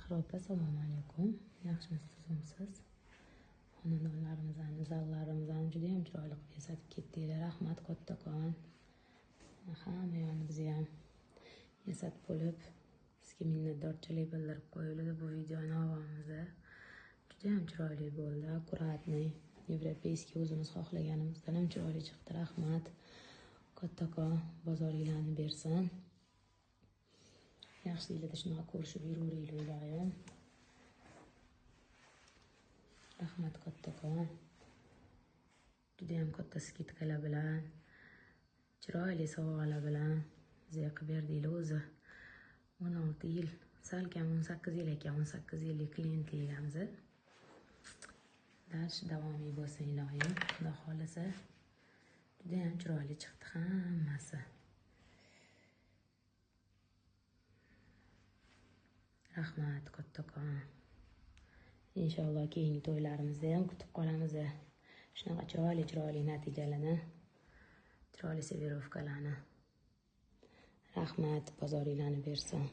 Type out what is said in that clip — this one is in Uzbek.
Xaropa, assalomu alaykum. Yaxshimisiz, tuzimsiz? Xonadonlarimizni, zallarimizni juda ham chiroyli qilib yasatib ketdinglar. Rahmat kattakon. Hamma yo'lni bizni ham yasatib bo'lib, sizga minnatdorchilik bildirib qo'yiladi bu videoni avvalimizni. Juda ham chiroyli bo'ldi, akkuratniy, yevropeyskiy o'zimiz xohlaganimizdan ham chiroyli chiqdi. Rahmat kattakon, bozoringlarni bersin. Yaxshiliklarda shunaqa ko'rishib yuraveringlar uylarim. Rahmat kattakon. Juda ham katta skidkalar bilan, chiroyli sovg'alar bilan bizga qilib berdinglar o'zi. 16 yil, salkam 18 yil ekan, 18 yillik klientligimiz. Davomiy bo'lsin iloyim, Xudo xolasa. Juda ham chiroyli chiqdi hammasi. Rahmat kattakon. Inshaalloh keyingi to'ylarimizda ham kutib qolamiz. Shunaqa chiroyli natijalarni, chiroyli servirovkalarni. Rahmat, bozoringlarni bersin.